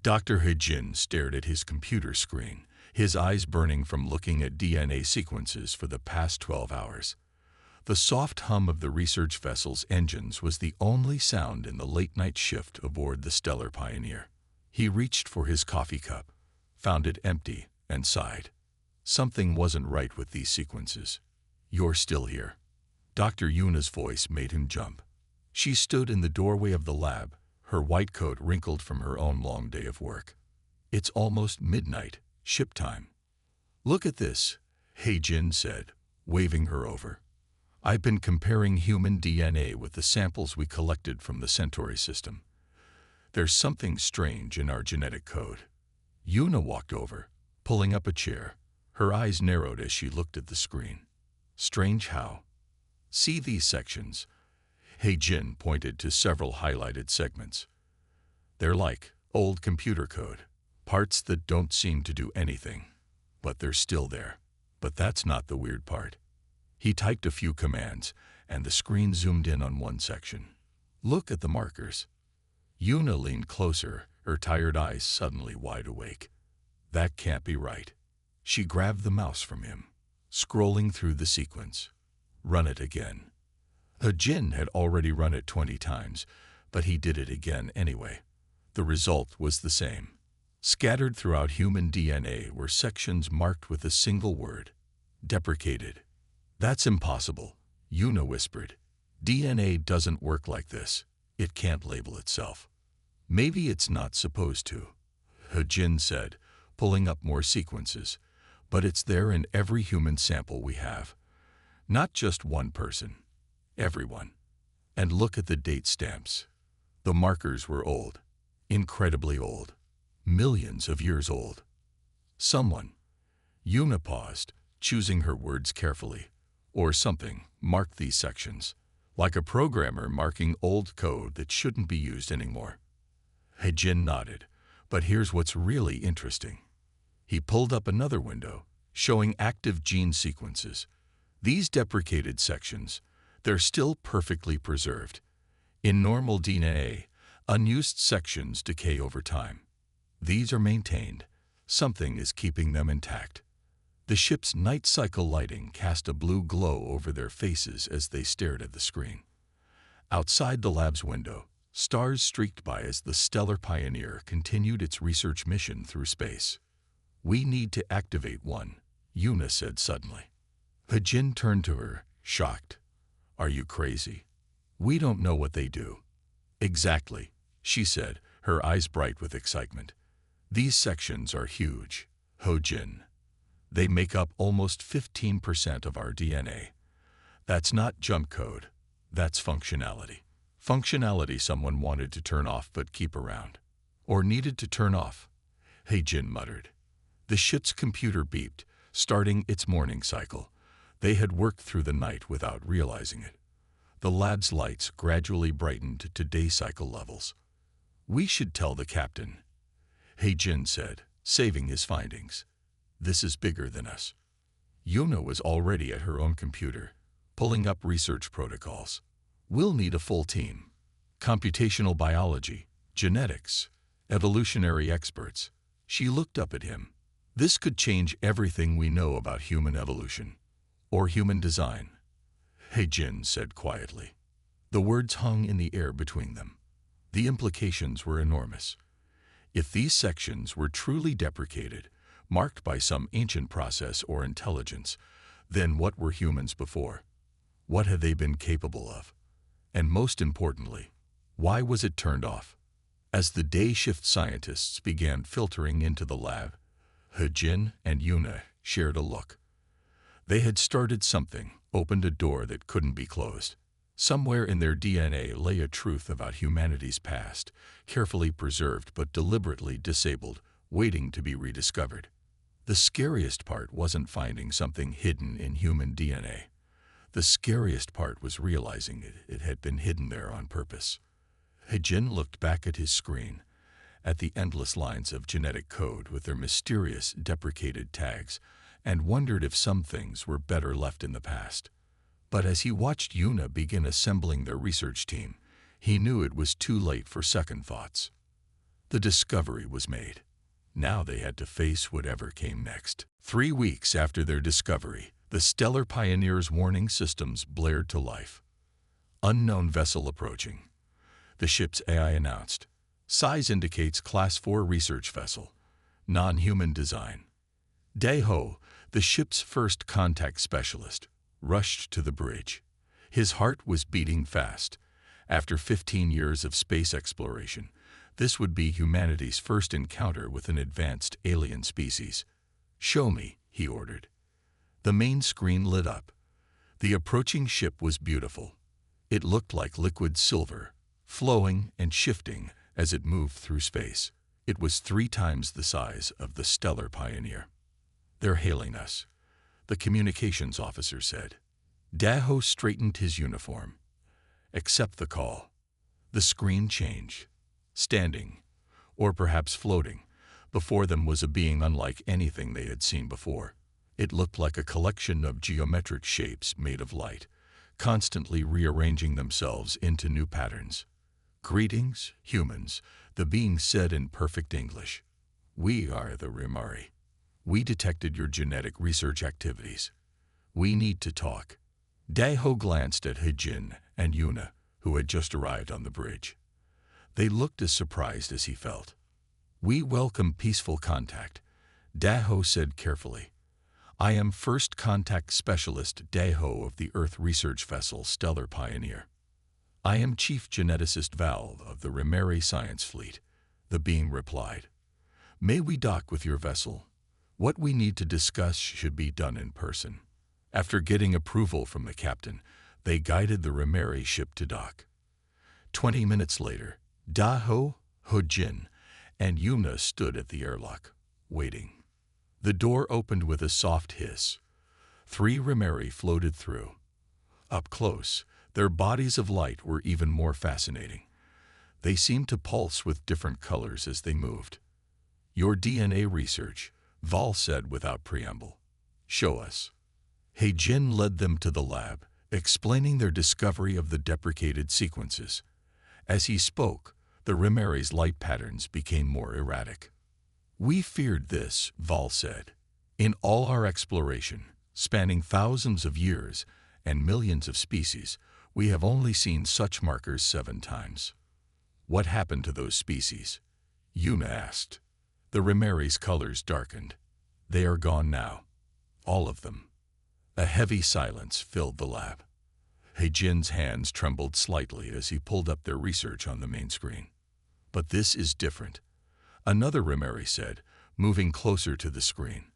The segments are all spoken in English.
Dr. Hejin stared at his computer screen, his eyes burning from looking at DNA sequences for the past 12 hours. The soft hum of the research vessel's engines was the only sound in the late-night shift aboard the Stellar Pioneer. He reached for his coffee cup, found it empty, and sighed. Something wasn't right with these sequences. "You're still here." Dr. Yuna's voice made him jump. She stood in the doorway of the lab, her white coat wrinkled from her own long day of work. "It's almost midnight, ship time." "Look at this," Hejin said, waving her over. "I've been comparing human DNA with the samples we collected from the Centauri system. There's something strange in our genetic code." Yuna walked over, pulling up a chair. Her eyes narrowed as she looked at the screen. "Strange how?" "See these sections?" Hejin pointed to several highlighted segments. "They're like old computer code, parts that don't seem to do anything, but they're still there. But that's not the weird part." He typed a few commands, and the screen zoomed in on one section. "Look at the markers." Yuna leaned closer, her tired eyes suddenly wide awake. "That can't be right." She grabbed the mouse from him, scrolling through the sequence. "Run it again." Hejin had already run it 20 times, but he did it again anyway. The result was the same. Scattered throughout human DNA were sections marked with a single word: deprecated. "That's impossible," Yuna whispered. "DNA doesn't work like this. It can't label itself." "Maybe it's not supposed to," Hejin said, pulling up more sequences. "But it's there in every human sample we have. Not just one person. Everyone. And look at the date stamps. The markers were old. Incredibly old. Millions of years old." "Someone," Yuna paused, choosing her words carefully, "or something, marked these sections, like a programmer marking old code that shouldn't be used anymore." Hejin nodded. "But here's what's really interesting." He pulled up another window, showing active gene sequences. These deprecated sections, they're still perfectly preserved. In normal DNA, unused sections decay over time. These are maintained. Something is keeping them intact. The ship's night cycle lighting cast a blue glow over their faces as they stared at the screen. Outside the lab's window, stars streaked by as the Stellar Pioneer continued its research mission through space. "We need to activate one," Yuna said suddenly. Hejin turned to her, shocked. "Are you crazy? We don't know what they do." "Exactly," she said, her eyes bright with excitement. "These sections are huge, Hejin. They make up almost 15% of our DNA. That's not jump code. That's functionality. Functionality someone wanted to turn off but keep around. Or needed to turn off," Hejin muttered. The ship's computer beeped, starting its morning cycle. They had worked through the night without realizing it. The lab's lights gradually brightened to day cycle levels. "We should tell the captain," Hejin said, saving his findings. "This is bigger than us." Yuna was already at her own computer, pulling up research protocols. "We'll need a full team. Computational biology, genetics, evolutionary experts." She looked up at him. "This could change everything we know about human evolution. Or human design," Hejin said quietly. The words hung in the air between them. The implications were enormous. If these sections were truly deprecated, marked by some ancient process or intelligence, then what were humans before? What had they been capable of? And most importantly, why was it turned off? As the day shift scientists began filtering into the lab, Hejin and Yuna shared a look. They had started something, opened a door that couldn't be closed. Somewhere in their DNA lay a truth about humanity's past, carefully preserved but deliberately disabled, waiting to be rediscovered. The scariest part wasn't finding something hidden in human DNA. The scariest part was realizing it had been hidden there on purpose. Hejin looked back at his screen, at the endless lines of genetic code with their mysterious, deprecated tags, and wondered if some things were better left in the past. But as he watched Yuna begin assembling their research team, he knew it was too late for second thoughts. The discovery was made. Now they had to face whatever came next. 3 weeks after their discovery, the Stellar Pioneer's warning systems blared to life. Unknown vessel approaching. The ship's AI announced. Size indicates Class 4 research vessel. Non-human design. Daeho, the ship's first contact specialist, rushed to the bridge. His heart was beating fast. After 15 years of space exploration, this would be humanity's first encounter with an advanced alien species. "Show me," he ordered. The main screen lit up. The approaching ship was beautiful. It looked like liquid silver, flowing and shifting as it moved through space. It was 3 times the size of the Stellar Pioneer. "They're hailing us," the communications officer said. Daeho straightened his uniform. "Accept the call." The screen changed. Standing, or perhaps floating, before them was a being unlike anything they had seen before. It looked like a collection of geometric shapes made of light, constantly rearranging themselves into new patterns. "Greetings, humans," the being said in perfect English. "We are the Rimari. We detected your genetic research activities. We need to talk." Daeho glanced at Hejin and Yuna, who had just arrived on the bridge. They looked as surprised as he felt. "We welcome peaceful contact," Daeho said carefully. "I am First Contact Specialist Daeho of the Earth Research Vessel Stellar Pioneer. I am Chief Geneticist Val of the Rimari Science Fleet," the being replied. "May we dock with your vessel? What we need to discuss should be done in person." After getting approval from the captain, they guided the Rimari ship to dock. 20 minutes later, Daeho, Hojin, and Yuna stood at the airlock, waiting. The door opened with a soft hiss. 3 Rimari floated through. Up close, their bodies of light were even more fascinating. They seemed to pulse with different colors as they moved. "Your DNA research," Val said without preamble. "Show us." Hejin led them to the lab, explaining their discovery of the deprecated sequences. As he spoke, the Rimari's light patterns became more erratic. "We feared this," Val said. "In all our exploration, spanning thousands of years and millions of species, we have only seen such markers 7 times. What happened to those species?" Yuna asked. The Rimari's colors darkened. "They are gone now. All of them." A heavy silence filled the lab. Hejin's hands trembled slightly as he pulled up their research on the main screen. "But this is different," another Rimari said, moving closer to the screen.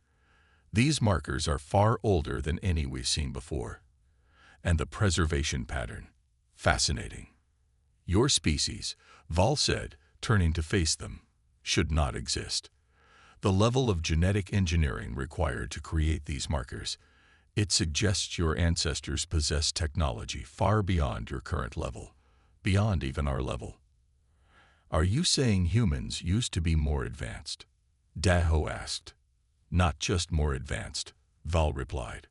"These markers are far older than any we've seen before. And the preservation pattern, fascinating. Your species," Val said, turning to face them, "should not exist. The level of genetic engineering required to create these markers, it suggests your ancestors possessed technology far beyond your current level, beyond even our level." "Are you saying humans used to be more advanced?" Daeho asked. "Not just more advanced," Val replied.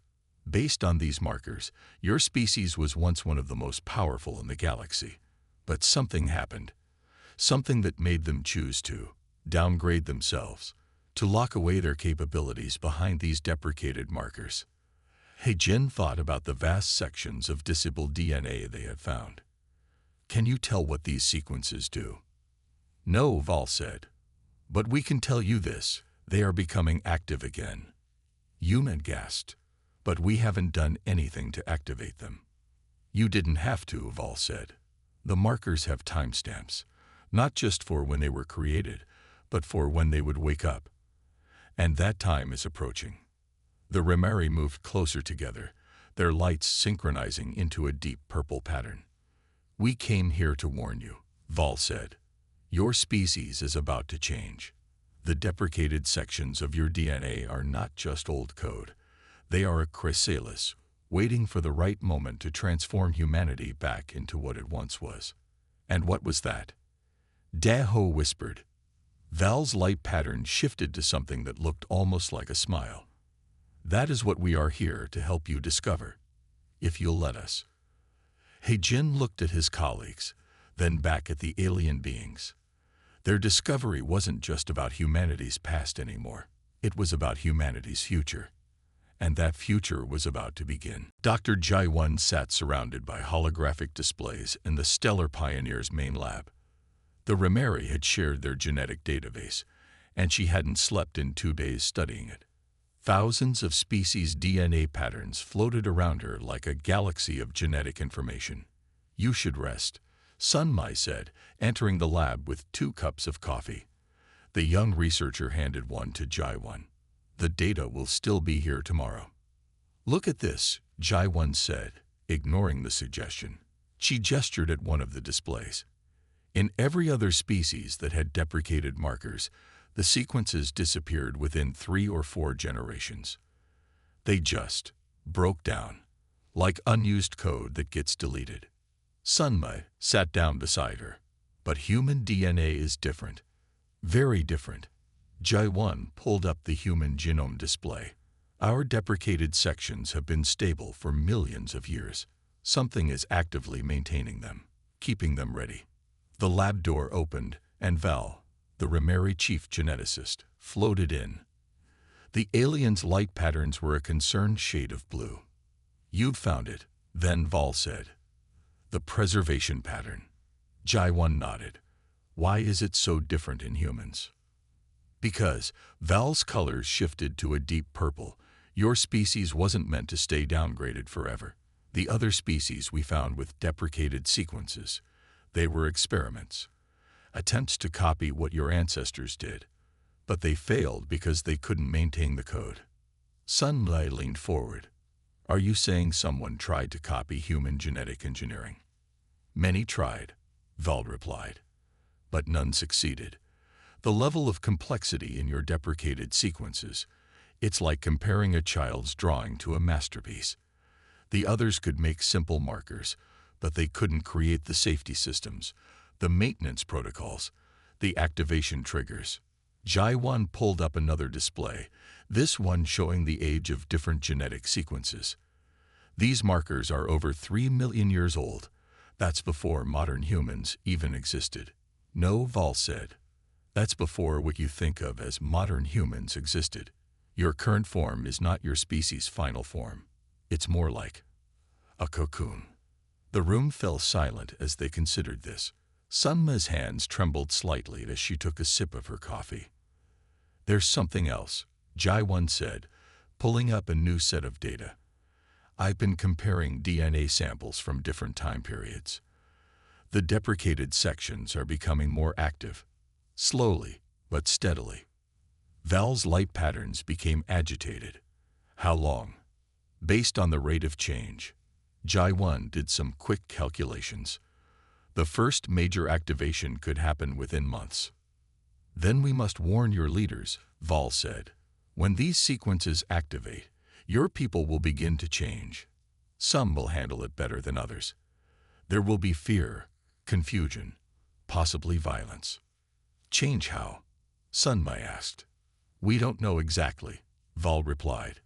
"Based on these markers, your species was once one of the most powerful in the galaxy. But something happened. Something that made them choose to downgrade themselves, to lock away their capabilities behind these deprecated markers." Hejin thought about the vast sections of disabled DNA they had found. "Can you tell what these sequences do?" "No," Val said. "But we can tell you this: they are becoming active again." Yuna gasped. "But we haven't done anything to activate them." "You didn't have to," Val said. "The markers have timestamps, not just for when they were created, but for when they would wake up. And that time is approaching." The Rimari moved closer together, their lights synchronizing into a deep purple pattern. "We came here to warn you," Val said. "Your species is about to change. The deprecated sections of your DNA are not just old code. They are a chrysalis, waiting for the right moment to transform humanity back into what it once was." "And what was that?" Daeho whispered. Val's light pattern shifted to something that looked almost like a smile. "That is what we are here to help you discover, if you'll let us." Hejin looked at his colleagues, then back at the alien beings. Their discovery wasn't just about humanity's past anymore. It was about humanity's future. And that future was about to begin. Dr. Jai-1 sat surrounded by holographic displays in the Stellar Pioneer's main lab. The Remeri had shared their genetic database, and she hadn't slept in 2 days studying it. Thousands of species' DNA patterns floated around her like a galaxy of genetic information. "You should rest," Sun Mai said, entering the lab with 2 cups of coffee. The young researcher handed one to Jai-1. "The data will still be here tomorrow." "Look at this," Jai-1 said, ignoring the suggestion. She gestured at one of the displays. In every other species that had deprecated markers, the sequences disappeared within 3 or 4 generations. They just broke down, like unused code that gets deleted. Sun Mai sat down beside her. "But human DNA is different. Very different." Jai-1 pulled up the human genome display. "Our deprecated sections have been stable for millions of years. Something is actively maintaining them, keeping them ready." The lab door opened, and Val, the Remeri chief geneticist, floated in. The alien's light patterns were a concerned shade of blue. "You've found it," then Val said. "The preservation pattern." Jai-1 nodded. "Why is it so different in humans?" "Because," Val's colors shifted to a deep purple, "your species wasn't meant to stay downgraded forever. The other species we found with deprecated sequences, they were experiments. Attempts to copy what your ancestors did, but they failed because they couldn't maintain the code." Sun Mai leaned forward. "Are you saying someone tried to copy human genetic engineering?" "Many tried," Val replied, "but none succeeded. The level of complexity in your deprecated sequences, it's like comparing a child's drawing to a masterpiece. The others could make simple markers, but they couldn't create the safety systems, the maintenance protocols, the activation triggers." Jai-1 pulled up another display, this one showing the age of different genetic sequences. "These markers are over 3 million years old. That's before modern humans even existed." "No," Val said. "That's before what you think of as modern humans existed. Your current form is not your species' final form. It's more like a cocoon." The room fell silent as they considered this. Sun Mai's hands trembled slightly as she took a sip of her coffee. "There's something else," Jai-1 said, pulling up a new set of data. "I've been comparing DNA samples from different time periods. The deprecated sections are becoming more active, slowly but steadily." Val's light patterns became agitated. "How long?" "Based on the rate of change." Jai-1 did some quick calculations. "The first major activation could happen within months." "Then we must warn your leaders," Val said. "When these sequences activate, your people will begin to change. Some will handle it better than others. There will be fear, confusion, possibly violence." "Change how?" Sun Mai asked. "We don't know exactly," Val replied.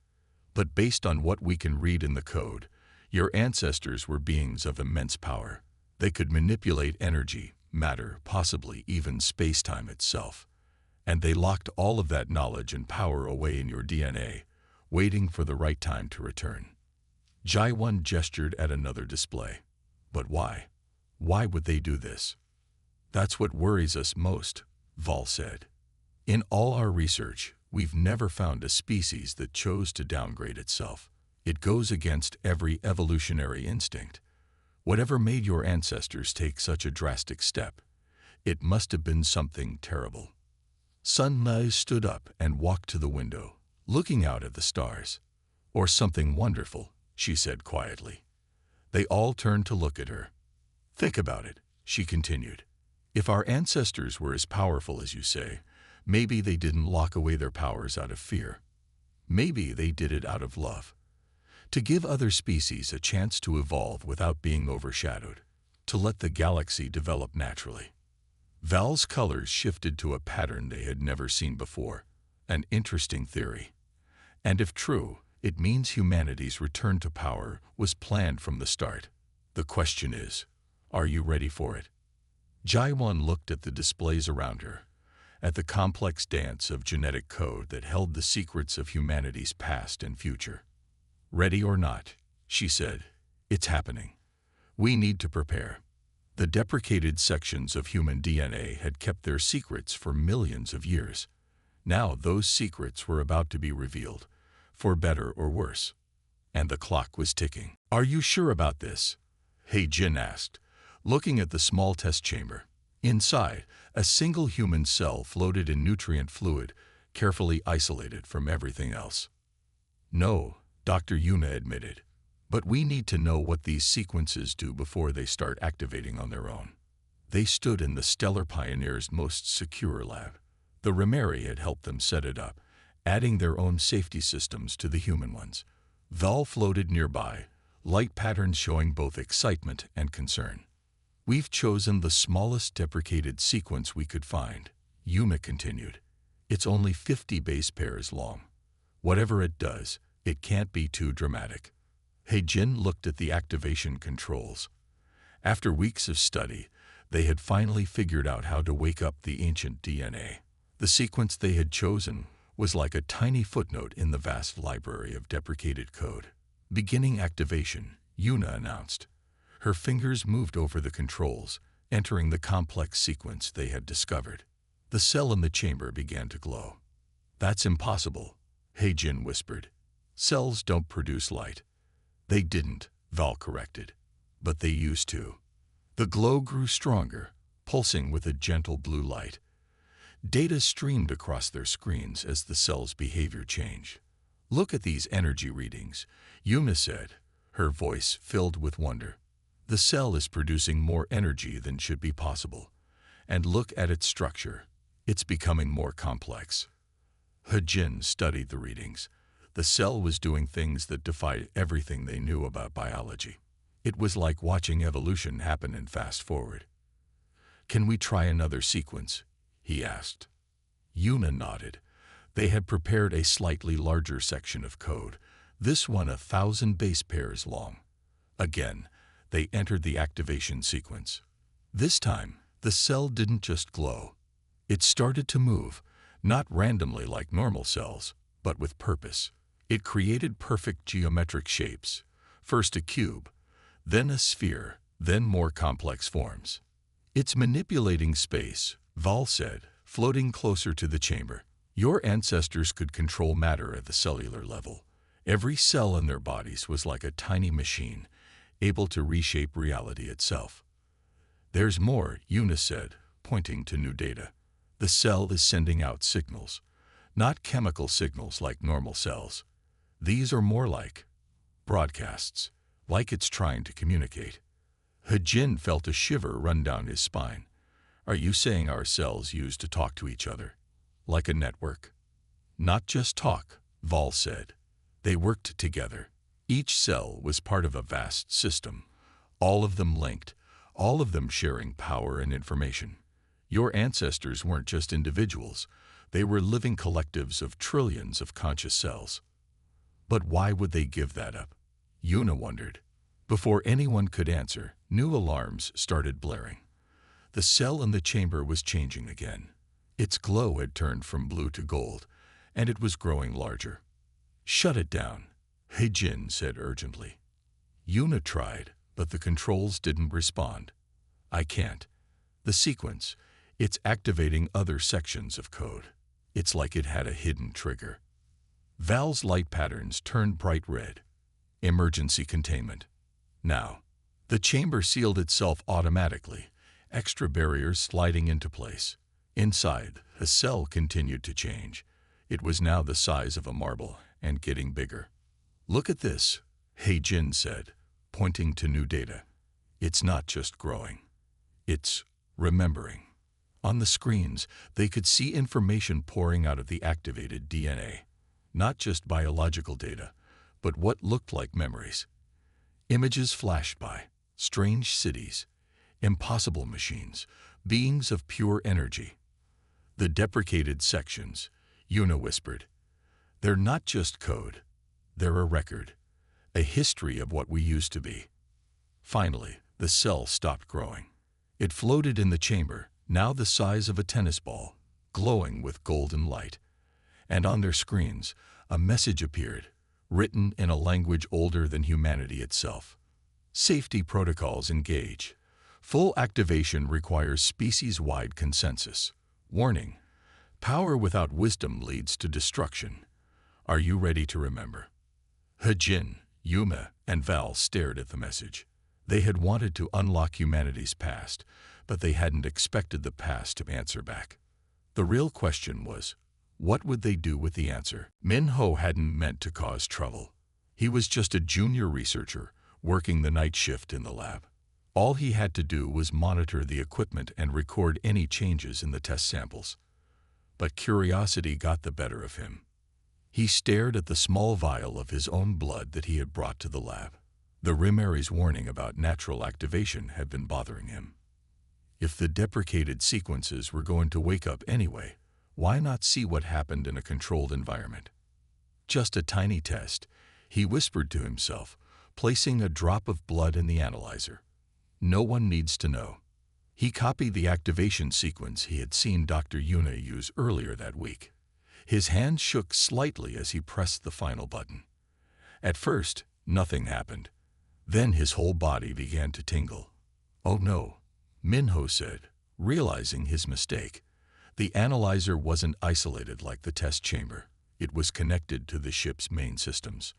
"But based on what we can read in the code, your ancestors were beings of immense power. They could manipulate energy, matter, possibly even space-time itself. And they locked all of that knowledge and power away in your DNA, waiting for the right time to return." Jai-1 gestured at another display. "But why? Why would they do this?" "That's what worries us most," Val said. "In all our research, we've never found a species that chose to downgrade itself. It goes against every evolutionary instinct. Whatever made your ancestors take such a drastic step, it must have been something terrible." Sun Mai stood up and walked to the window, looking out at the stars. "Or something wonderful," she said quietly. They all turned to look at her. "Think about it," she continued. "If our ancestors were as powerful as you say, maybe they didn't lock away their powers out of fear. Maybe they did it out of love. To give other species a chance to evolve without being overshadowed. To let the galaxy develop naturally." Val's colors shifted to a pattern they had never seen before. An interesting theory. And if true, it means humanity's return to power was planned from the start. The question is, are you ready for it? Jaiwan looked at the displays around her, at the complex dance of genetic code that held the secrets of humanity's past and future. "Ready or not," she said, "it's happening. We need to prepare." The deprecated sections of human DNA had kept their secrets for millions of years. Now those secrets were about to be revealed, for better or worse. And the clock was ticking. "Are you sure about this?" He Jin asked, looking at the small test chamber. Inside, a single human cell floated in nutrient fluid, carefully isolated from everything else. "No," Dr. Yuna admitted, "but we need to know what these sequences do before they start activating on their own." They stood in the Stellar Pioneer's most secure lab. The Remeri had helped them set it up, adding their own safety systems to the human ones. Val floated nearby, light patterns showing both excitement and concern. "We've chosen the smallest deprecated sequence we could find," Yuma continued. "It's only 50 base pairs long. Whatever it does, it can't be too dramatic." He-Jin looked at the activation controls. After weeks of study, they had finally figured out how to wake up the ancient DNA. The sequence they had chosen was like a tiny footnote in the vast library of deprecated code. "Beginning activation," Yuna announced. Her fingers moved over the controls, entering the complex sequence they had discovered. The cell in the chamber began to glow. "That's impossible," He-Jin whispered. "Cells don't produce light." "They didn't," Val corrected, "but they used to." The glow grew stronger, pulsing with a gentle blue light. Data streamed across their screens as the cell's behavior changed. "Look at these energy readings," Yuma said, her voice filled with wonder. "The cell is producing more energy than should be possible. And look at its structure. It's becoming more complex." He-Jin studied the readings. The cell was doing things that defied everything they knew about biology. It was like watching evolution happen in fast forward. "Can we try another sequence?" he asked. Yuna nodded. They had prepared a slightly larger section of code, this one 1,000 base pairs long. Again, they entered the activation sequence. This time, the cell didn't just glow. It started to move, not randomly like normal cells, but with purpose. It created perfect geometric shapes, first a cube, then a sphere, then more complex forms. "It's manipulating space," Val said, floating closer to the chamber. "Your ancestors could control matter at the cellular level. Every cell in their bodies was like a tiny machine, able to reshape reality itself." "There's more," Yuna said, pointing to new data. "The cell is sending out signals, not chemical signals like normal cells. These are more like broadcasts, like it's trying to communicate." He-Jin felt a shiver run down his spine. "Are you saying our cells used to talk to each other? Like a network?" "Not just talk," Val said. "They worked together. Each cell was part of a vast system, all of them linked, all of them sharing power and information. Your ancestors weren't just individuals, they were living collectives of trillions of conscious cells." "But why would they give that up?" Yuna wondered. Before anyone could answer, new alarms started blaring. The cell in the chamber was changing again. Its glow had turned from blue to gold, and it was growing larger. "Shut it down," He-Jin said urgently. Yuna tried, but the controls didn't respond. "I can't. The sequence, it's activating other sections of code. It's like it had a hidden trigger." Val's light patterns turned bright red. Emergency containment. Now. The chamber sealed itself automatically, extra barriers sliding into place. Inside, the cell continued to change. It was now the size of a marble and getting bigger. "Look at this," He-Jin said, pointing to new data. "It's not just growing. It's remembering." On the screens, they could see information pouring out of the activated DNA. Not just biological data, but what looked like memories. Images flashed by, strange cities, impossible machines, beings of pure energy. "The deprecated sections," Yuna whispered. "They're not just code. They're a record, a history of what we used to be." Finally, the cell stopped growing. It floated in the chamber, now the size of a tennis ball, glowing with golden light. And on their screens, a message appeared, written in a language older than humanity itself. Safety protocols engage. Full activation requires species-wide consensus. Warning: power without wisdom leads to destruction. Are you ready to remember? Hajin, Yuma, and Val stared at the message. They had wanted to unlock humanity's past, but they hadn't expected the past to answer back. The real question was, what would they do with the answer? Min-Ho hadn't meant to cause trouble. He was just a junior researcher, working the night shift in the lab. All he had to do was monitor the equipment and record any changes in the test samples. But curiosity got the better of him. He stared at the small vial of his own blood that he had brought to the lab. The Rimeri's warning about natural activation had been bothering him. If the deprecated sequences were going to wake up anyway, why not see what happened in a controlled environment? Just a tiny test, he whispered to himself, placing a drop of blood in the analyzer. No one needs to know. He copied the activation sequence he had seen Dr. Yuna use earlier that week. His hand shook slightly as he pressed the final button. At first, nothing happened. Then his whole body began to tingle. "Oh no," Min-Ho said, realizing his mistake. The analyzer wasn't isolated like the test chamber. It was connected to the ship's main systems.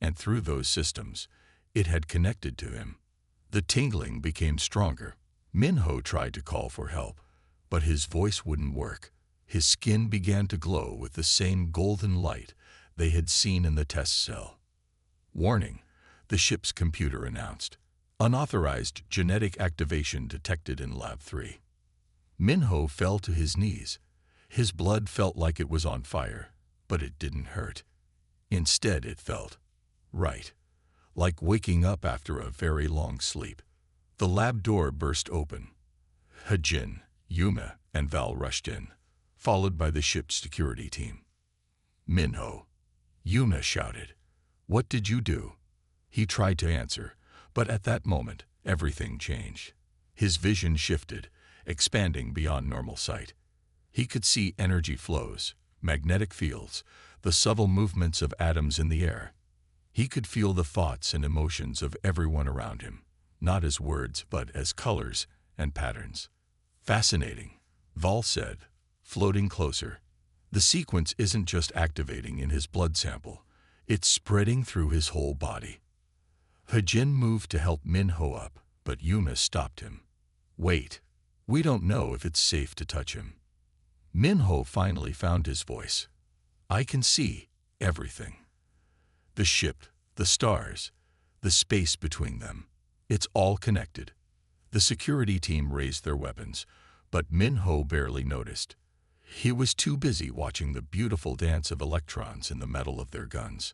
And through those systems, it had connected to him. The tingling became stronger. Min-Ho tried to call for help, but his voice wouldn't work. His skin began to glow with the same golden light they had seen in the test cell. "Warning," the ship's computer announced. "Unauthorized genetic activation detected in Lab 3. Min-Ho fell to his knees. His blood felt like it was on fire, but it didn't hurt. Instead, it felt right, like waking up after a very long sleep. The lab door burst open. Hajin, Yuma, and Val rushed in, followed by the ship's security team. "Min-Ho," Yuma shouted. "What did you do?" He tried to answer, but at that moment, everything changed. His vision shifted, expanding beyond normal sight. He could see energy flows, magnetic fields, the subtle movements of atoms in the air. He could feel the thoughts and emotions of everyone around him, not as words but as colors and patterns. "Fascinating," Val said, floating closer. "The sequence isn't just activating in his blood sample, it's spreading through his whole body." Hajin moved to help Min-Ho up, but Yuma stopped him. "Wait, we don't know if it's safe to touch him." Min-Ho finally found his voice. "I can see everything. The ship, the stars, the space between them. It's all connected." The security team raised their weapons, but Min-Ho barely noticed. He was too busy watching the beautiful dance of electrons in the metal of their guns.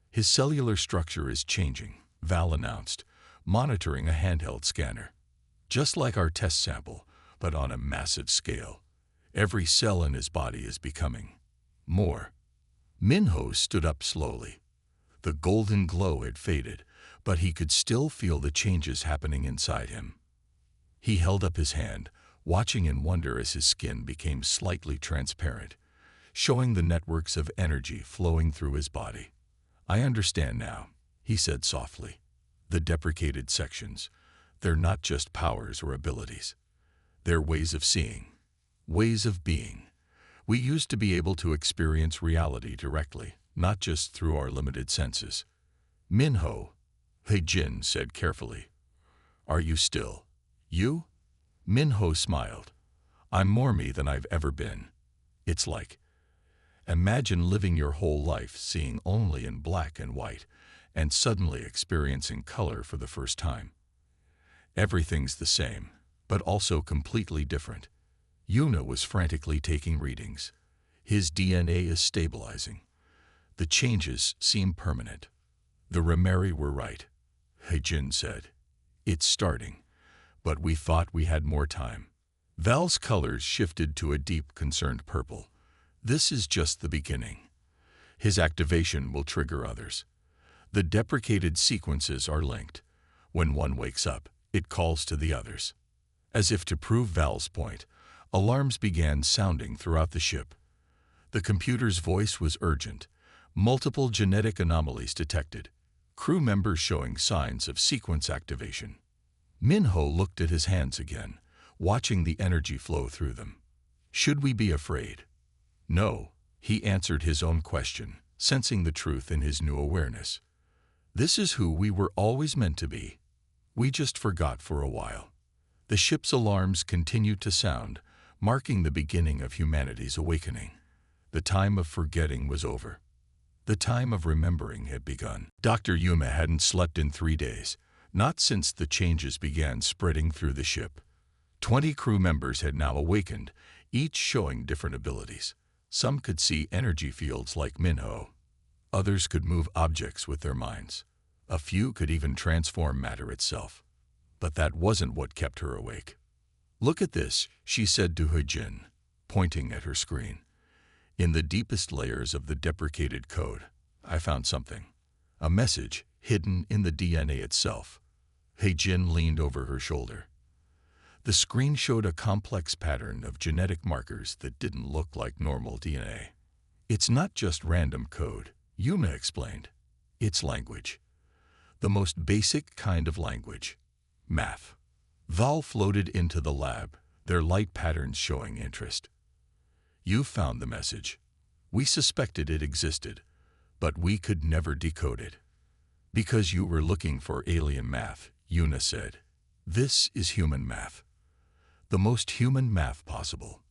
"His cellular structure is changing," Val announced, monitoring a handheld scanner. "Just like our test sample, but on a massive scale. Every cell in his body is becoming more." Min-Ho stood up slowly. The golden glow had faded, but he could still feel the changes happening inside him. He held up his hand, watching in wonder as his skin became slightly transparent, showing the networks of energy flowing through his body. "I understand now," he said softly. "The deprecated sections, they're not just powers or abilities. They're ways of seeing, ways of being. We used to be able to experience reality directly, not just through our limited senses." "Min-Ho," Hajin said carefully. "Are you still you?" Min-Ho smiled. "I'm more me than I've ever been. It's like, imagine living your whole life seeing only in black and white, and suddenly experiencing color for the first time. Everything's the same, but also completely different." Yuna was frantically taking readings. "His DNA is stabilizing. The changes seem permanent." "The Rimeri were right," Hajin said. "It's starting, but we thought we had more time." Val's colors shifted to a deep, concerned purple. "This is just the beginning. His activation will trigger others. The deprecated sequences are linked. When one wakes up, it calls to the others." As if to prove Val's point, alarms began sounding throughout the ship. The computer's voice was urgent. Multiple genetic anomalies detected. Crew members showing signs of sequence activation. Minho looked at his hands again, watching the energy flow through them. Should we be afraid? No, he answered his own question, sensing the truth in his new awareness. This is who we were always meant to be. We just forgot for a while. The ship's alarms continued to sound, marking the beginning of humanity's awakening. The time of forgetting was over. The time of remembering had begun. Dr. Yuma hadn't slept in 3 days, not since the changes began spreading through the ship. 20 crew members had now awakened, each showing different abilities. Some could see energy fields like Minho. Others could move objects with their minds. A few could even transform matter itself. But that wasn't what kept her awake. "Look at this," she said to Hejin, pointing at her screen. "In the deepest layers of the deprecated code, I found something. A message hidden in the DNA itself." Hejin leaned over her shoulder. The screen showed a complex pattern of genetic markers that didn't look like normal DNA. "It's not just random code," Yuma explained. "It's language. The most basic kind of language. Math." Val floated into the lab, their light patterns showing interest. "You found the message. We suspected it existed, but we could never decode it." "Because you were looking for alien math," Yuna said. "This is human math. The most human math possible.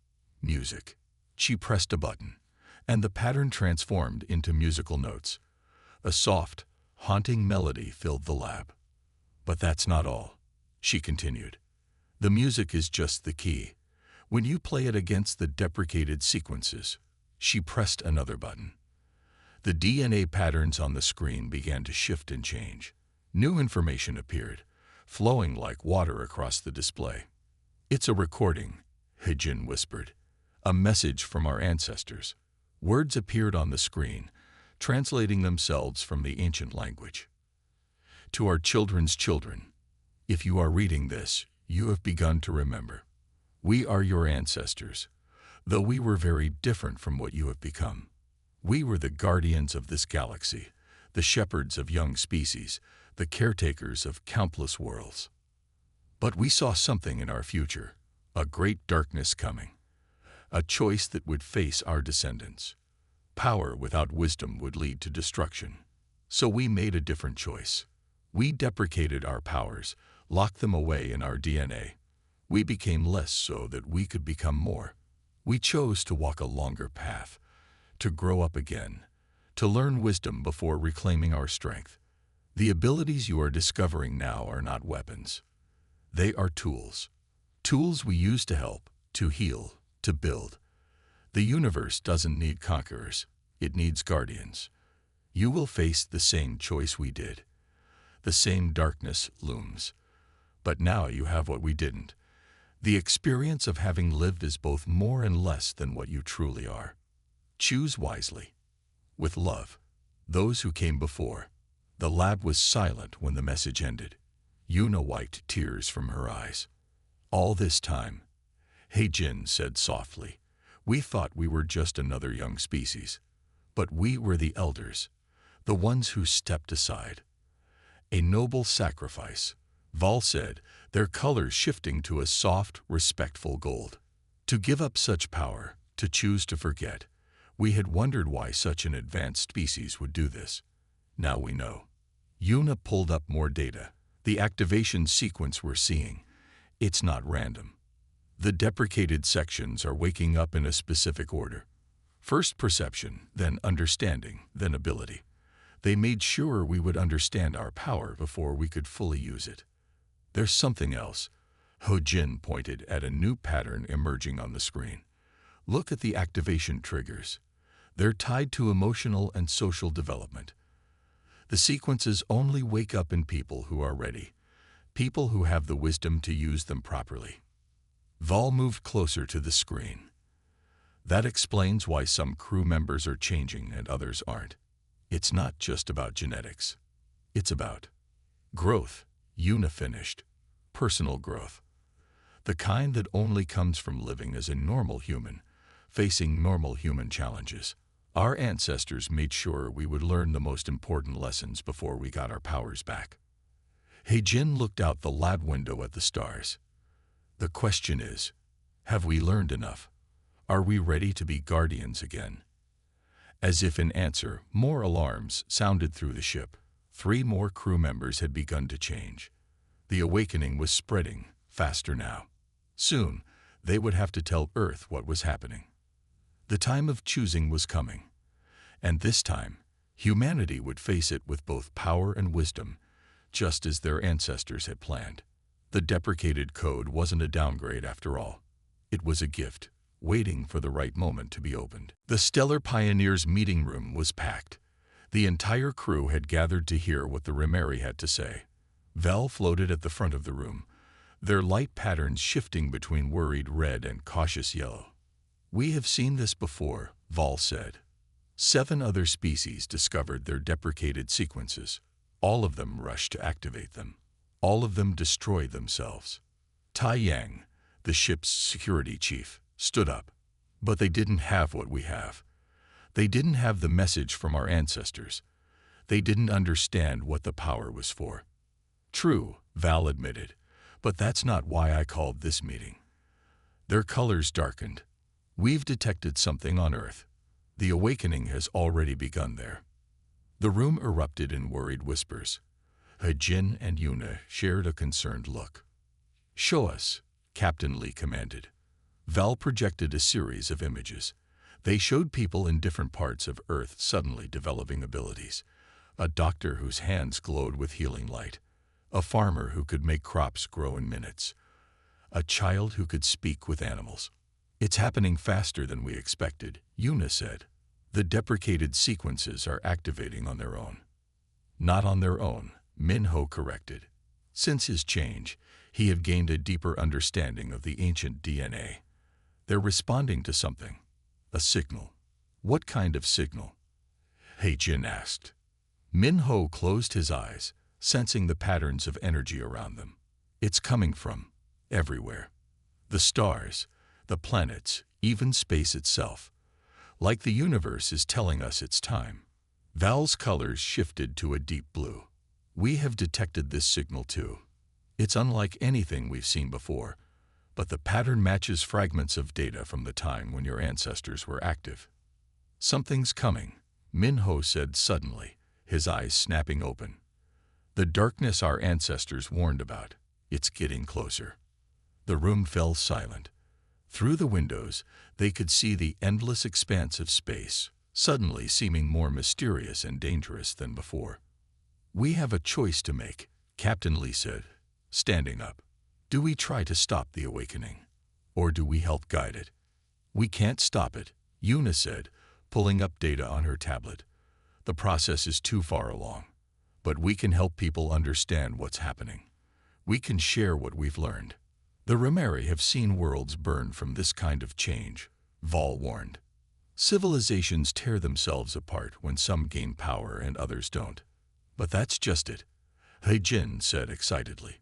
Music." She pressed a button, and the pattern transformed into musical notes. A soft, haunting melody filled the lab. "But that's not all," she continued. "The music is just the key. When you play it against the deprecated sequences." She pressed another button. The DNA patterns on the screen began to shift and change. New information appeared, flowing like water across the display. "It's a recording," Hejin whispered. "A message from our ancestors." Words appeared on the screen, translating themselves from the ancient language. "To our children's children. If you are reading this, you have begun to remember. We are your ancestors, though we were very different from what you have become. We were the guardians of this galaxy, the shepherds of young species, the caretakers of countless worlds. But we saw something in our future, a great darkness coming, a choice that would face our descendants. Power without wisdom would lead to destruction. So we made a different choice. We deprecated our powers, locked them away in our DNA. We became less so that we could become more. We chose to walk a longer path, to grow up again, to learn wisdom before reclaiming our strength. The abilities you are discovering now are not weapons. They are tools. Tools we use to help, to heal, to build. The universe doesn't need conquerors. It needs guardians. You will face the same choice we did. The same darkness looms. But now you have what we didn't. The experience of having lived is both more and less than what you truly are. Choose wisely. With love. Those who came before." The lab was silent when the message ended. Yuna wiped tears from her eyes. "All this time," Hejin said softly, "we thought we were just another young species. But we were the elders, the ones who stepped aside. A noble sacrifice," Val said, their colors shifting to a soft, respectful gold. "To give up such power, to choose to forget. We had wondered why such an advanced species would do this. Now we know." Yuna pulled up more data. "The activation sequence we're seeing, it's not random. The deprecated sections are waking up in a specific order. First perception, then understanding, then ability. They made sure we would understand our power before we could fully use it. There's something else." Hojin pointed at a new pattern emerging on the screen. "Look at the activation triggers. They're tied to emotional and social development. The sequences only wake up in people who are ready, people who have the wisdom to use them properly." Val moved closer to the screen. "That explains why some crew members are changing and others aren't. It's not just about genetics. It's about growth," Yuna finished. "Personal growth. The kind that only comes from living as a normal human, facing normal human challenges. Our ancestors made sure we would learn the most important lessons before we got our powers back. He-Jin looked out the lab window at the stars. The question is, have we learned enough? Are we ready to be guardians again? As if in answer, more alarms sounded through the ship. 3 more crew members had begun to change. The awakening was spreading faster now. Soon, they would have to tell Earth what was happening. The time of choosing was coming. And this time, humanity would face it with both power and wisdom, just as their ancestors had planned. The deprecated code wasn't a downgrade after all. It was a gift, waiting for the right moment to be opened. The Stellar Pioneers meeting room was packed. The entire crew had gathered to hear what the Remeri had to say. Val floated at the front of the room, their light patterns shifting between worried red and cautious yellow. "We have seen this before," Val said. 7 other species discovered their deprecated sequences. All of them rushed to activate them. All of them destroyed themselves. Tai Yang, the ship's security chief, stood up. But they didn't have what we have. They didn't have the message from our ancestors. They didn't understand what the power was for. True, Val admitted, but that's not why I called this meeting. Their colors darkened. We've detected something on Earth. The awakening has already begun there. The room erupted in worried whispers. He-Jin and Yuna shared a concerned look. "Show us," Captain Lee commanded. Val projected a series of images. They showed people in different parts of Earth suddenly developing abilities. A doctor whose hands glowed with healing light. A farmer who could make crops grow in minutes. A child who could speak with animals. "It's happening faster than we expected," Yuna said. "The deprecated sequences are activating on their own." "Not on their own," Minho corrected. Since his change, he had gained a deeper understanding of the ancient DNA. They're responding to something. A signal. "What kind of signal?" He-Jin asked. Minho closed his eyes, sensing the patterns of energy around them. "It's coming from everywhere. The stars, the planets, even space itself. Like the universe is telling us it's time." Val's colors shifted to a deep blue. "We have detected this signal too. It's unlike anything we've seen before, but the pattern matches fragments of data from the time when your ancestors were active." "Something's coming," Minho said suddenly, his eyes snapping open. "The darkness our ancestors warned about. It's getting closer." The room fell silent. Through the windows, they could see the endless expanse of space, suddenly seeming more mysterious and dangerous than before. "We have a choice to make," Captain Lee said, standing up. "Do we try to stop the awakening? Or do we help guide it?" "We can't stop it," Yuna said, pulling up data on her tablet. "The process is too far along. But we can help people understand what's happening. We can share what we've learned." "The Remeri have seen worlds burn from this kind of change," Val warned. "Civilizations tear themselves apart when some gain power and others don't. But that's just it," He-Jin said excitedly.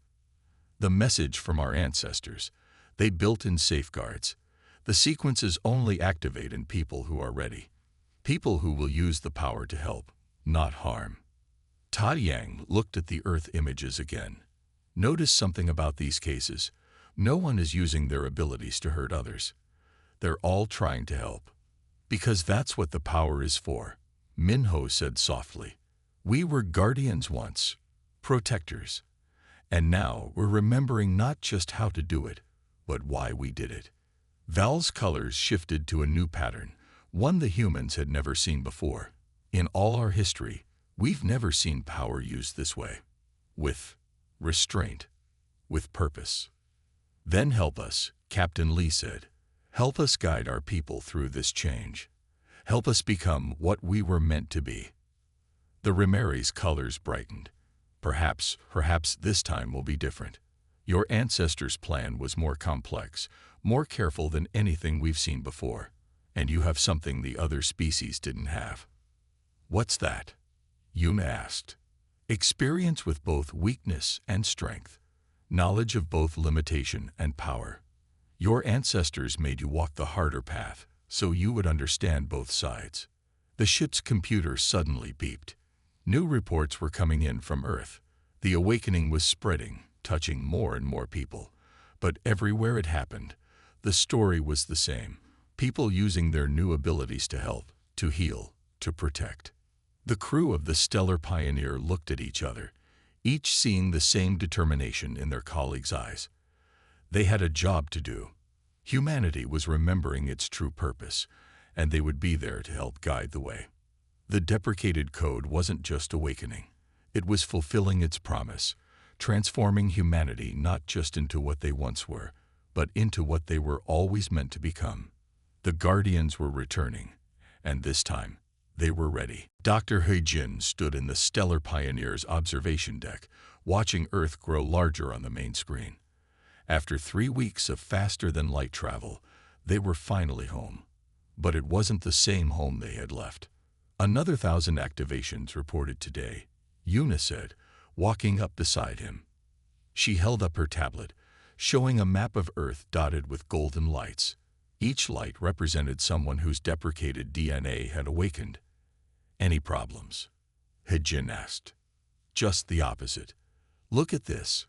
"The message from our ancestors. They built in safeguards. The sequences only activate in people who are ready. People who will use the power to help, not harm." Tai Yang looked at the Earth images again. "Notice something about these cases. No one is using their abilities to hurt others. They're all trying to help. Because that's what the power is for," Minho said softly. "We were guardians once, protectors. And now we're remembering not just how to do it, but why we did it." Val's colors shifted to a new pattern, one the humans had never seen before. "In all our history, we've never seen power used this way. With restraint. With purpose." "Then help us," Captain Lee said. "Help us guide our people through this change. Help us become what we were meant to be." The Remeri's colors brightened. Perhaps this time will be different. Your ancestors' plan was more complex, more careful than anything we've seen before. And you have something the other species didn't have." "What's that?" Yuna asked. "Experience with both weakness and strength. knowledge of both limitation and power. Your ancestors made you walk the harder path, so you would understand both sides. The ship's computer suddenly beeped. New reports were coming in from Earth. The awakening was spreading, touching more and more people. But everywhere it happened, the story was the same. People using their new abilities to help, to heal, to protect. The crew of the Stellar Pioneer looked at each other, each seeing the same determination in their colleagues' eyes. They had a job to do. Humanity was remembering its true purpose, and they would be there to help guide the way. The Deprecated code wasn't just awakening. It was fulfilling its promise, transforming humanity not just into what they once were, but into what they were always meant to become. The Guardians were returning, and this time, they were ready. Dr. He-Jin stood in the Stellar Pioneer's observation deck, watching Earth grow larger on the main screen. After 3 weeks of faster-than-light travel, they were finally home. But it wasn't the same home they had left. Another 1,000 activations reported today, Yuna said, walking up beside him. She held up her tablet, showing a map of Earth dotted with golden lights. Each light represented someone whose deprecated DNA had awakened. Any problems? He-Jin asked. Just the opposite. Look at this.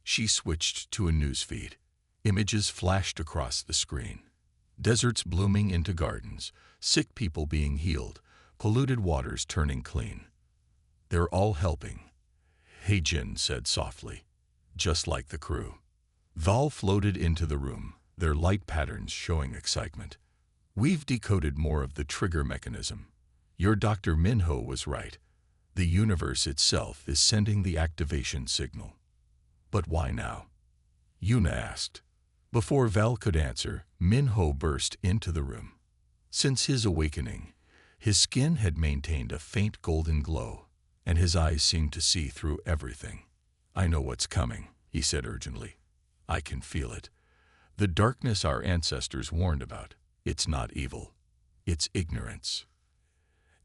She switched to a news feed. Images flashed across the screen. Deserts blooming into gardens, sick people being healed, polluted waters turning clean. They're all helping, He-Jin said softly, just like the crew. Val floated into the room, their light patterns showing excitement. We've decoded more of the trigger mechanism. Your Dr. Minho was right. The universe itself is sending the activation signal. But why now? Yuna asked. Before Val could answer, Minho burst into the room. Since his awakening, his skin had maintained a faint golden glow, and his eyes seemed to see through everything. I know what's coming, he said urgently. I can feel it. The darkness our ancestors warned about. It's not evil. It's ignorance.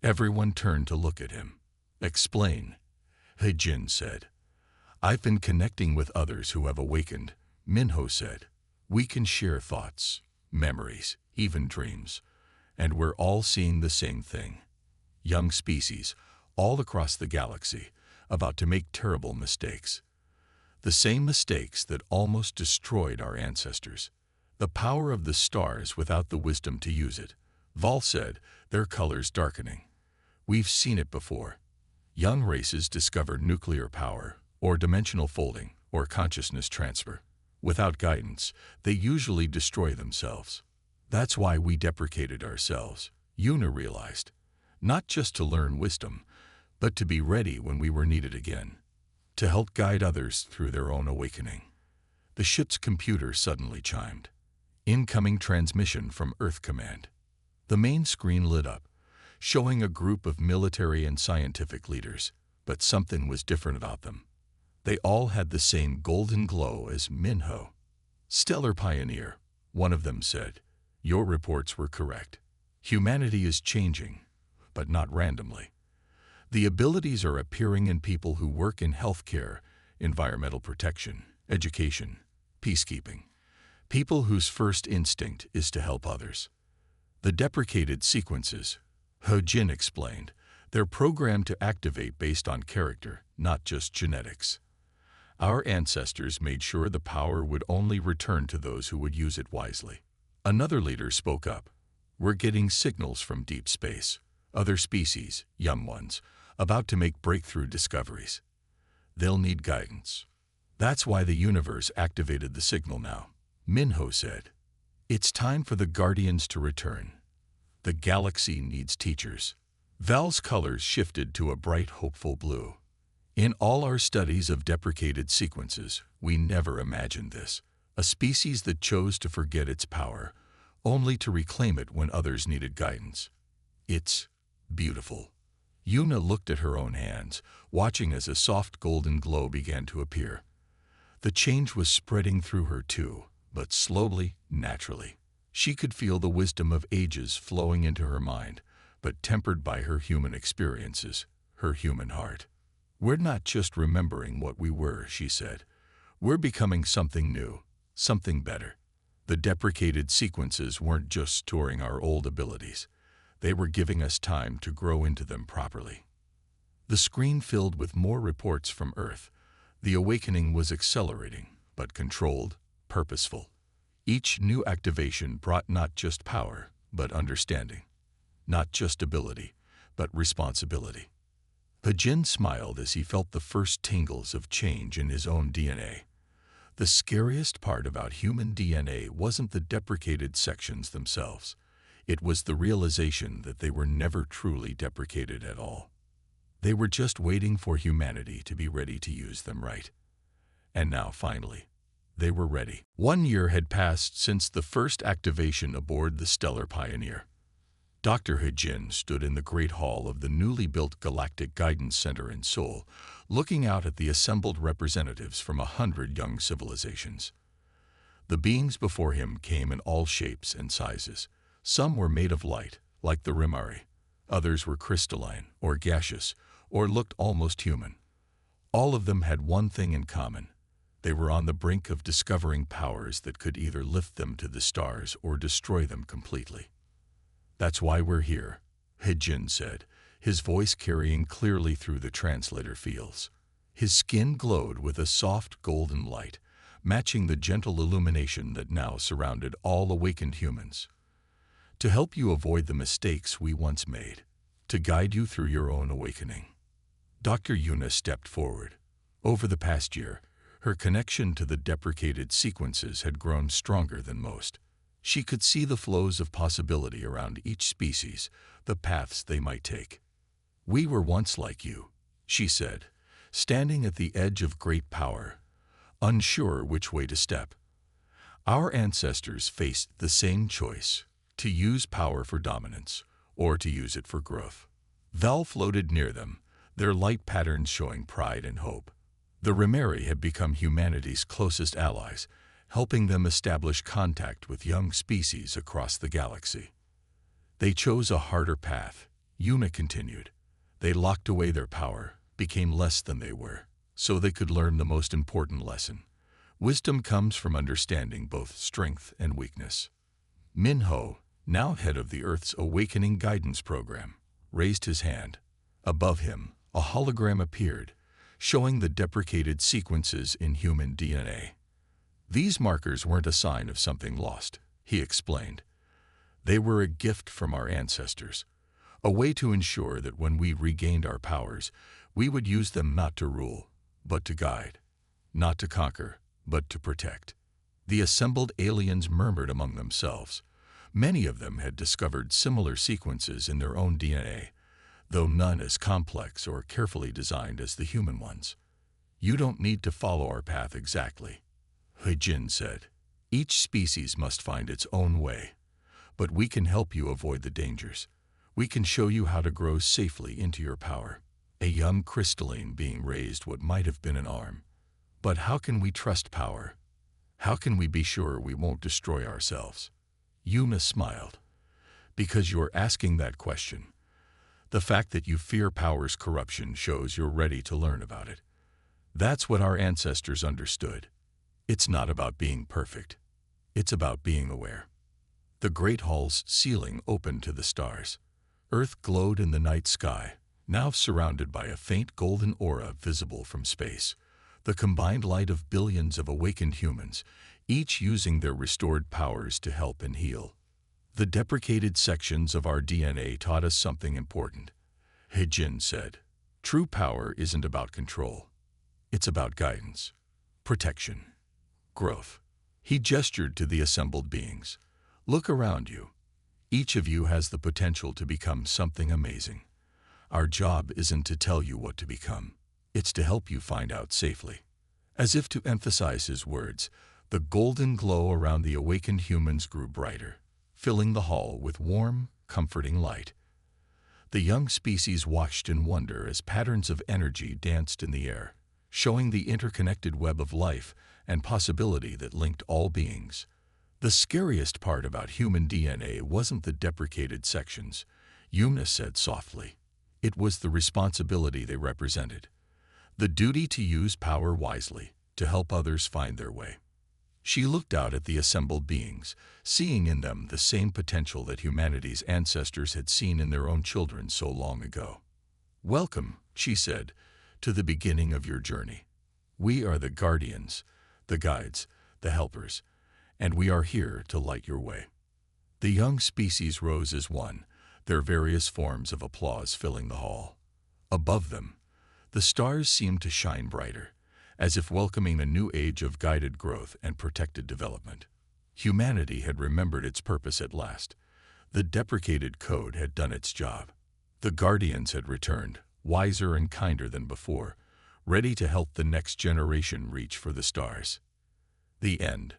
Everyone turned to look at him. Explain, He-Jin said. I've been connecting with others who have awakened, Minho said. We can share thoughts, memories, even dreams, and we're all seeing the same thing. Young species, all across the galaxy, about to make terrible mistakes. The same mistakes that almost destroyed our ancestors. The power of the stars without the wisdom to use it. Val said, their colors darkening. We've seen it before. Young races discover nuclear power, or dimensional folding, or consciousness transfer. Without guidance, they usually destroy themselves. That's why we deprecated ourselves, Yuna realized. Not just to learn wisdom, but to be ready when we were needed again. To help guide others through their own awakening. The ship's computer suddenly chimed. Incoming transmission from Earth Command. The main screen lit up, showing a group of military and scientific leaders, but something was different about them. They all had the same golden glow as Minho. Stellar Pioneer, one of them said. Your reports were correct. Humanity is changing, but not randomly. The abilities are appearing in people who work in healthcare, environmental protection, education, peacekeeping. People whose first instinct is to help others. The deprecated sequences, He-Jin explained, they're programmed to activate based on character, not just genetics. Our ancestors made sure the power would only return to those who would use it wisely. Another leader spoke up. We're getting signals from deep space, other species, young ones, about to make breakthrough discoveries. They'll need guidance. That's why the universe activated the signal now, Minho said. It's time for the Guardians to return. The galaxy needs teachers. Val's colors shifted to a bright, hopeful blue. In all our studies of deprecated sequences, we never imagined this. A species that chose to forget its power, only to reclaim it when others needed guidance. It's beautiful. Yuna looked at her own hands, watching as a soft golden glow began to appear. The change was spreading through her too, but slowly, naturally. She could feel the wisdom of ages flowing into her mind, but tempered by her human experiences, her human heart. We're not just remembering what we were, she said. We're becoming something new, something better. The deprecated sequences weren't just storing our old abilities. They were giving us time to grow into them properly. The screen filled with more reports from Earth. The awakening was accelerating, but controlled, purposeful. Each new activation brought not just power, but understanding. Not just ability, but responsibility. Hajin smiled as he felt the first tingles of change in his own DNA. The scariest part about human DNA wasn't the deprecated sections themselves. It was the realization that they were never truly deprecated at all. They were just waiting for humanity to be ready to use them right. And now, finally, they were ready. 1 year had passed since the first activation aboard the Stellar Pioneer. Dr. Hajin stood in the Great Hall of the newly built Galactic Guidance Center in Seoul, looking out at the assembled representatives from 100 young civilizations. The beings before him came in all shapes and sizes. Some were made of light, like the Rimari. Others were crystalline, or gaseous, or looked almost human. All of them had one thing in common. They were on the brink of discovering powers that could either lift them to the stars or destroy them completely. "That's why we're here," Hajin said, his voice carrying clearly through the translator fields. His skin glowed with a soft golden light, matching the gentle illumination that now surrounded all awakened humans. "To help you avoid the mistakes we once made, to guide you through your own awakening." Dr. Yuna stepped forward. Over the past year, her connection to the deprecated sequences had grown stronger than most. She could see the flows of possibility around each species, the paths they might take. "We were once like you," she said, standing at the edge of great power, unsure which way to step. "Our ancestors faced the same choice, to use power for dominance, or to use it for growth. Val floated near them, their light patterns showing pride and hope. The Rimari had become humanity's closest allies, helping them establish contact with young species across the galaxy. They chose a harder path," Yuna continued. "They locked away their power, became less than they were, so they could learn the most important lesson. Wisdom comes from understanding both strength and weakness." Minho, now head of the Earth's Awakening Guidance Program, raised his hand. Above him, a hologram appeared, showing the deprecated sequences in human DNA. "These markers weren't a sign of something lost," he explained. "They were a gift from our ancestors, a way to ensure that when we regained our powers, we would use them not to rule, but to guide, not to conquer, but to protect." The assembled aliens murmured among themselves. Many of them had discovered similar sequences in their own DNA, though none as complex or carefully designed as the human ones. "You don't need to follow our path exactly," Hajin said. "Each species must find its own way, but we can help you avoid the dangers. We can show you how to grow safely into your power." A young crystalline being raised what might have been an arm. "But how can we trust power? How can we be sure we won't destroy ourselves?" Yuna smiled. "Because you're asking that question. The fact that you fear power's corruption shows you're ready to learn about it. That's what our ancestors understood. It's not about being perfect. It's about being aware." The Great Hall's ceiling opened to the stars. Earth glowed in the night sky, now surrounded by a faint golden aura visible from space, the combined light of billions of awakened humans, each using their restored powers to help and heal. "The deprecated sections of our DNA taught us something important," Hajin said. "True power isn't about control. It's about guidance, protection, growth." He gestured to the assembled beings. "Look around you. Each of you has the potential to become something amazing. Our job isn't to tell you what to become. It's to help you find out safely." As if to emphasize his words, the golden glow around the awakened humans grew brighter, filling the hall with warm, comforting light. The young species watched in wonder as patterns of energy danced in the air, showing the interconnected web of life and possibility that linked all beings. "The scariest part about human DNA wasn't the deprecated sections," Yuna said softly. "It was the responsibility they represented. The duty to use power wisely, to help others find their way. She looked out at the assembled beings, seeing in them the same potential that humanity's ancestors had seen in their own children so long ago. "Welcome," she said, "to the beginning of your journey. We are the guardians, the guides, the helpers, and we are here to light your way." The young species rose as one, their various forms of applause filling the hall. Above them, the stars seemed to shine brighter, as if welcoming a new age of guided growth and protected development. Humanity had remembered its purpose at last. The deprecated code had done its job. The guardians had returned, wiser and kinder than before, ready to help the next generation reach for the stars. The end.